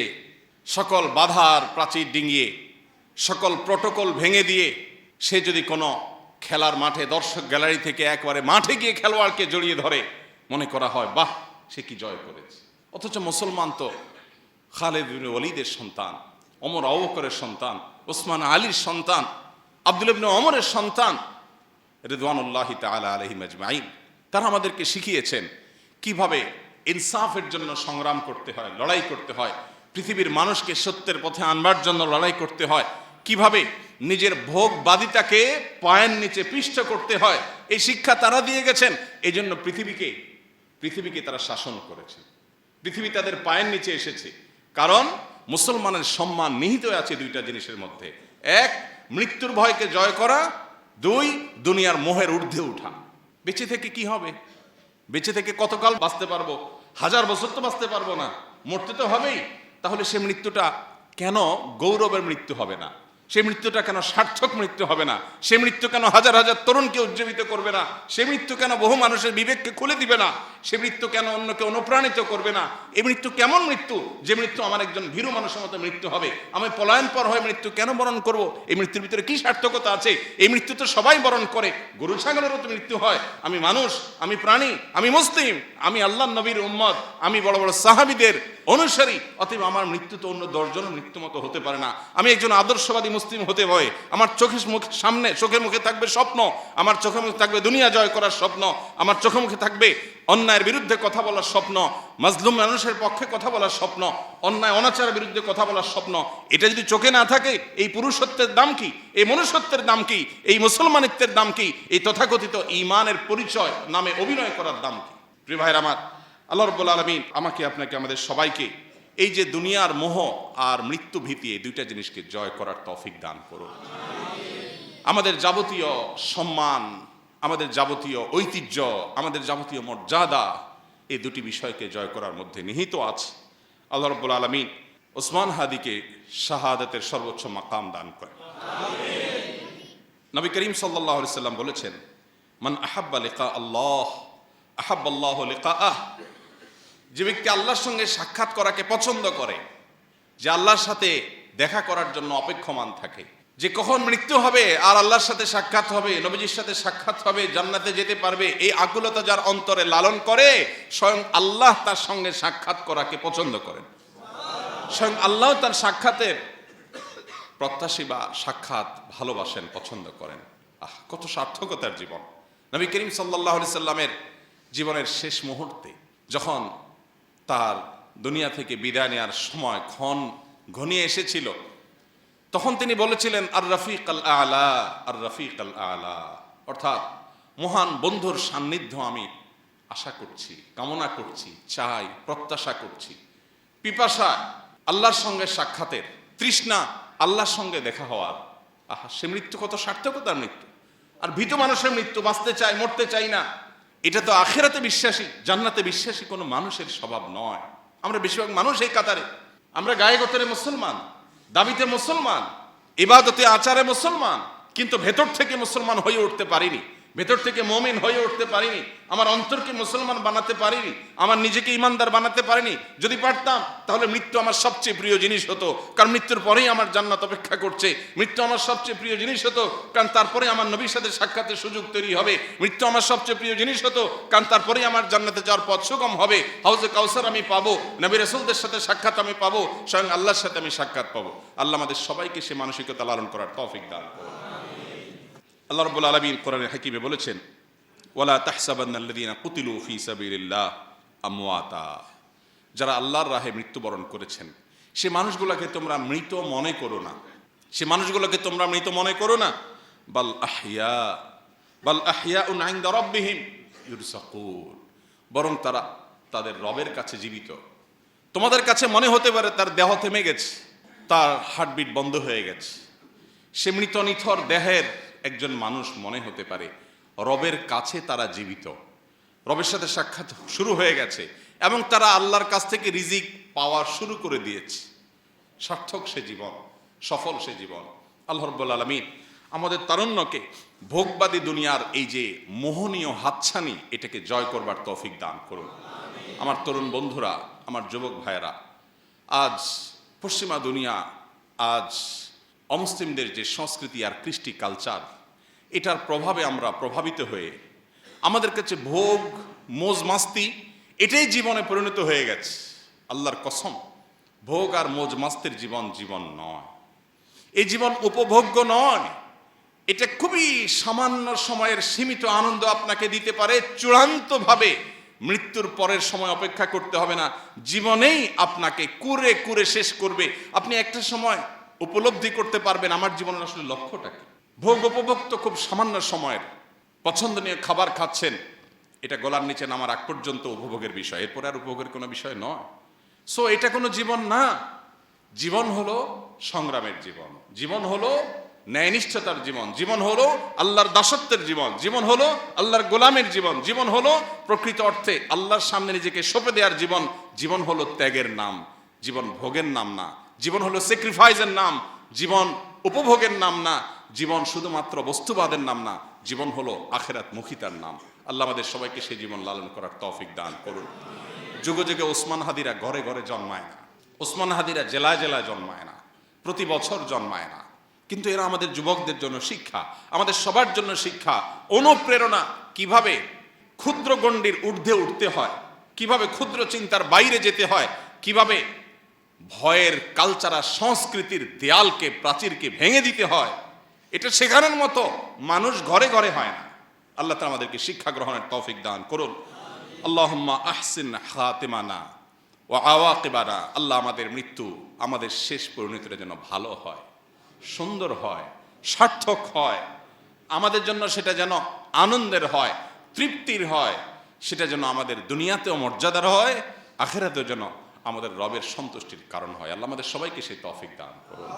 সকল বাধার প্রাচীর ডিঙিয়ে, সকল প্রটোকল ভেঙে দিয়ে সে যদি কোনো খেলার মাঠে দর্শক গ্যালারি থেকে একবারে মাঠে গিয়ে খেলোয়াড়কে জড়িয়ে ধরে, মনে করা হয় বাহ, সে কি জয় করেছে। অথচ মুসলমান তো খালিদ ইবনে ওয়ালিদের সন্তান, ওমর আবু বকরের সন্তান, ওসমান আলীর সন্তান, আব্দুল্লাহ ইবনে ওমরের সন্তান রিদওয়ানুল্লাহি তাআলা আলাইহিম আজমাইন। তারা আমাদেরকে শিখিয়েছেন কিভাবে ইনসাফের জন্য সংগ্রাম করতে হয়, লড়াই করতে হয়, পৃথিবীর মানুষকে সত্যের পথে আনবার জন্য লড়াই করতে হয়, কিভাবে নিজের ভোগবাদিতাকে পায়ের নিচে পিষ্ট করতে হয়। এই শিক্ষা তারা দিয়ে গেছেন। এই জন্য পৃথিবীকে তারা শাসন করেছে, পৃথিবী তাদের পায়ের নিচে এসেছে। কারণ মুসলমানের সম্মান নিহিত আছে দুইটা জিনিসের মধ্যে: এক, মৃত্যুর ভয়কে জয় করা; দুই, দুনিয়ার মোহের ঊর্ধ্বে উঠা। বেঁচে থেকে কি হবে? বেঁচে থেকে কতকাল বাঁচতে পারবো? 1000 বছর তো বাঁচতে পারবো না, মরতে তো হবেই। তাহলে সে মৃত্যুটা কেন গৌরবের মৃত্যু হবে না? সে মৃত্যুটা কেন সার্থক মৃত্যু হবে না? সে মৃত্যু কেন হাজার হাজার তরুণকে উজ্জীবিত করবে না? সে মৃত্যু কেন বহু মানুষের বিবেককে খুলে দিবে না? সে মৃত্যু কেন অন্যকে অনুপ্রাণিত করবে না? এই মৃত্যু কেমন মৃত্যু, যে মৃত্যু আমার একজন ভীরু মানুষের মতো মৃত্যু হবে? আমি পলায়ন পর হয়ে মৃত্যু কেন বরণ করব? এই মৃত্যুর ভিতরে কি সার্থকতা আছে? এই মৃত্যু তো সবাই বরণ করে, গরু ছাগলেরও তো মৃত্যু হয়। আমি মানুষ, আমি প্রাণী, আমি মুসলিম, আমি আল্লাহ নবীর উম্মত, আমি বড় বড় সাহাবীদের অনুসারী। অতএব আমার মৃত্যু তো অন্য 10 জনের মৃত্যু মতো হতে পারে না। আমি একজন আদর্শবাদী মুসলিম হতে হয়। আমার চোখের মুখে থাকবে স্বপ্ন, আমার চোখের মুখে থাকবে দুনিয়া জয় করার স্বপ্ন, আমার চোখে মুখে থাকবে অন্যায়ের বিরুদ্ধে কথা বলার স্বপ্ন, মাজলুম মানুষের পক্ষে কথা বলার স্বপ্ন, অন্যায় অনাচারের বিরুদ্ধে কথা বলার স্বপ্ন। এটা যদি চোখে না থাকে, এই পুরুষত্বের দাম কি? এই মনুষ্যত্বের দাম কি? এই মুসলমানিত্বের দাম কি? এই তথাকথিত ঈমানের পরিচয় নামে অভিনয় করার দাম কি? প্রিয় ভাইরা আমার, আল্লাহ রাব্বুল আলামিন আমাকে, আপনাকে, আমাদের সবাইকে এই যে দুনিয়ার মোহ আর মৃত্যু ভীতি, এই দুইটা জিনিসকে জয় করার তৌফিক দান করুন। আমাদের যাবতীয় সম্মান, আমাদের যাবতীয় ঐতিহ্য, আমাদের যাবতীয় মর্যাদা, এই দুটি বিষয়কে জয় করার মধ্যে নিহিত আছে। আল্লাহ রাব্বুল আলামিন ওসমান হাদিকে শাহাদাতের সর্বোচ্চ মাকাম দান করেন। নবী করিম সাল্লাল্লাহু আলাইহি সাল্লাম বলেছেন, মান আহাব্বা লিকা আল্লাহ আহাব্বাল্লাহু লিকাআহ। যে ব্যক্তি আল্লাহর সঙ্গে সাক্ষাৎ করাকে পছন্দ করে, যে আল্লাহর সাথে দেখা করার জন্য অপেক্ষমান থাকে, যে কখন মৃত্যু হবে আর আল্লাহর সাথে সাক্ষাৎ হবে, নবীজির সাথে সাক্ষাৎ হবে, জান্নাতে যেতে পারবে, এই আকুলতা যার অন্তরে লালন করে, স্বয়ং আল্লাহ তার সঙ্গে সাক্ষাৎ করাকে পছন্দ করেন। স্বয়ং আল্লাহ তার সাক্ষাতের প্রত্যাশী বা সাক্ষাৎ ভালোবাসেন, পছন্দ করেন। কত সার্থকতার জীবন! নবী করিম সাল্লাল্লাহু আলাইহি সাল্লামের জীবনের শেষ মুহূর্তে যখন তার দুনিয়া থেকে বিদায় নেওয়ার সময় ক্ষণ ঘনিয়ে এসেছিল, তখন তিনি বলেছিলেন, আর রফিক আল আলা, আর রফিক আল আলা, অর্থাৎ মহান বন্ধুর সান্নিধ্য আমি আশা করছি, কামনা করছি, চাই, প্রত্যাশা করছি। পিপাসা আল্লাহর সঙ্গে সাক্ষাতের, তৃষ্ণা আল্লাহর সঙ্গে দেখা হওয়ার। সে মৃত্যু কত সার্থকতার মৃত্যু! আর ভীত মানুষের মৃত্যু, বাঁচতে চাই, মরতে চাই না, এটা তো আখিরাতে বিশ্বাসী, জান্নাতে বিশ্বাসী কোনো মানুষের স্বভাব নয়। আমরা বেশিরভাগ মানুষ এই কাতারে, আমরা গায়ে গোত্রে মুসলমান, দাবিতে মুসলমান, ইবাদতে আচারে মুসলমান, কিন্তু ভেতর থেকে মুসলমান হয়ে উঠতে পারিনি, ভেতর থেকে মুমিন হয়ে উঠতে পারিনি, আমার অন্তরকে মুসলমান বানাতে পারিনি, আমার নিজেকে ইমানদার বানাতে পারিনি। যদি পারতাম তাহলে মৃত্যু আমার সবচেয়ে প্রিয় জিনিস হতো, কারণ মৃত্যুর পরেই আমার জান্নাত অপেক্ষা করছে। মৃত্যু আমার সবচেয়ে প্রিয় জিনিস হতো, কারণ তারপরে আমার নবীর সাথে সাক্ষাতের সুযোগ তৈরি হবে। মৃত্যু আমার সবচেয়ে প্রিয় জিনিস হতো, কারণ তারপরেই আমার জান্নাতে যাওয়ার পথ সুগম হবে। হাউজে কাউসার আমি পাবো, নবী রাসূলদের সাথে সাক্ষাৎ আমি পাবো, স্বয়ং আল্লাহর সাথে আমি সাক্ষাৎ পাবো। আল্লাহ আমাদের সবাইকে সে মানসিকতা লালন করার তৌফিক দান করুন। আল্লাহ রাব্বুল আলামিন কোরআনে হাকিমে বলেছেন, ওয়ালা তাহসাবান্নাল্লাযীনা কুতিলু ফী সাবিলিল্লাহ আমওয়াতা। যারা আল্লাহর রাহে মৃত্যুবরণ করেছেন, সে মানুষগুলোকে তোমরা মৃত মনে করো না, সে মানুষগুলোকে তোমরা মৃত মনে করো না। বাল আহইয়াউন ইনদা রাব্বিহিম ইরযাকুন। বরং তারা তাদের রবের কাছে জীবিত। তোমাদের কাছে মনে হতে পারে তার দেহ থেমে গেছে, তার হার্টবিট বন্ধ হয়ে গেছে। সে মৃত নিথর দেহের একজন মানুষ মনে হতে পারে, রবের কাছে তারা জীবিত, রবের সাথে সাক্ষাৎ শুরু হয়ে গেছে এবং তারা আল্লাহর কাছ থেকে রিজিক পাওয়া শুরু করে দিয়েছে। সার্থক সে জীবন, সফল সে জীবন। আল্লাহ রাব্বুল আলামিন আমাদের তারুণ্যকে ভোগবাদী দুনিয়ার এই যে মোহনীয় হাতছানি, এটাকে জয় করবার তৌফিক দান করুন। আমার তরুণ বন্ধুরা, আমার যুবক ভাইয়েরা, আজ পশ্চিমা দুনিয়া, আজ অমুসলিমদের যে সংস্কৃতি আর কৃষ্টি কালচার, এটার প্রভাবে আমরা প্রভাবিত হয়ে আমাদের কাছে ভোগ, মোজ মাস্তি এটাই জীবনে পরিণত হয়ে গেছে। আল্লাহর কসম, ভোগ আর মৌজ মাস্তির জীবন জীবন নয়। এই জীবন উপভোগ্য নয়। এটা খুবই সামান্য সময়ের সীমিত আনন্দ আপনাকে দিতে পারে, চূড়ান্তভাবে মৃত্যুর পরের সময় অপেক্ষা করতে হবে না, জীবনেই আপনাকে কুরে কুরে শেষ করবে। আপনি একটা সময় উপলব্ধি করতে পারবেন আমার জীবনের আসলে লক্ষ্যটা কি। ভোগ উপভোগ তো খুব সামান্য সময়ের, পছন্দনীয় খাবার খাচ্ছেন, এটা গলার নিচে নামার আগ পর্যন্ত উপভোগের বিষয়, এরপরে আর উপভোগের কোনো বিষয় নয়। সো এটা কোনো জীবন না। জীবন হলো সংগ্রামের জীবন, জীবন হলো ন্যায়নিষ্ঠতার জীবন, জীবন হলো আল্লাহর দাসত্বের জীবন, জীবন হলো আল্লাহর গোলামের জীবন, জীবন হলো প্রকৃত অর্থে আল্লাহর সামনে নিজেকে সঁপে দেওয়ার জীবন। জীবন হলো ত্যাগের নাম, জীবন ভোগের নাম না। জীবন হলো স্যাক্রিফাইসের নাম, জীবন উপভোগের নাম না। জীবন শুধুমাত্র বস্তুবাদের নাম না, জীবন হলো আখিরাত মুখিতার নাম। আল্লাহ আমাদের সবাইকে সেই জীবন লালন করার তৌফিক দান করুন। যুগে যুগে ওসমান হাদিরা ঘরে ঘরে জন্মায় না, ওসমান হাদিরা জেলায় জেলায় জন্মায় না, প্রতি বছর জন্মায় না, কিন্তু এরা আমাদের যুবকদের জন্য শিক্ষা, আমাদের সবার জন্য শিক্ষা, অনুপ্রেরণা। কিভাবে ক্ষুদ্র গণ্ডির ঊর্ধ্বে উঠতে হয়, কিভাবে ক্ষুদ্র চিন্তার বাইরে যেতে হয়, কিভাবে ভয়ের কালচার সংস্কৃতির দেয়ালকে প্রাচীরকে ভেঙে দিতে হয়, এটা শেখানোর মতো মানুষ ঘরে ঘরে হয় না। আল্লাহ তাআলা আমাদেরকে শিক্ষা গ্রহণের তৌফিক দান করুন। আল্লাহুম্মা আহসিন খাতিমানা ওয়া আওয়াকিবানা। আল্লাহ আমাদের মৃত্যু, আমাদের শেষ পরিণতিটা যেন ভালো হয়, সুন্দর হয়, সার্থক হয়, আমাদের জন্য সেটা যেন আনন্দের হয়, তৃপ্তির হয়, সেটা যেন আমাদের দুনিয়াতেও মর্যাদার হয়, আখিরাতেও যেন আমাদের রবের সন্তুষ্টির কারণ হয়। আল্লাহ আমাদের সবাইকে সেই তৌফিক দান করুন।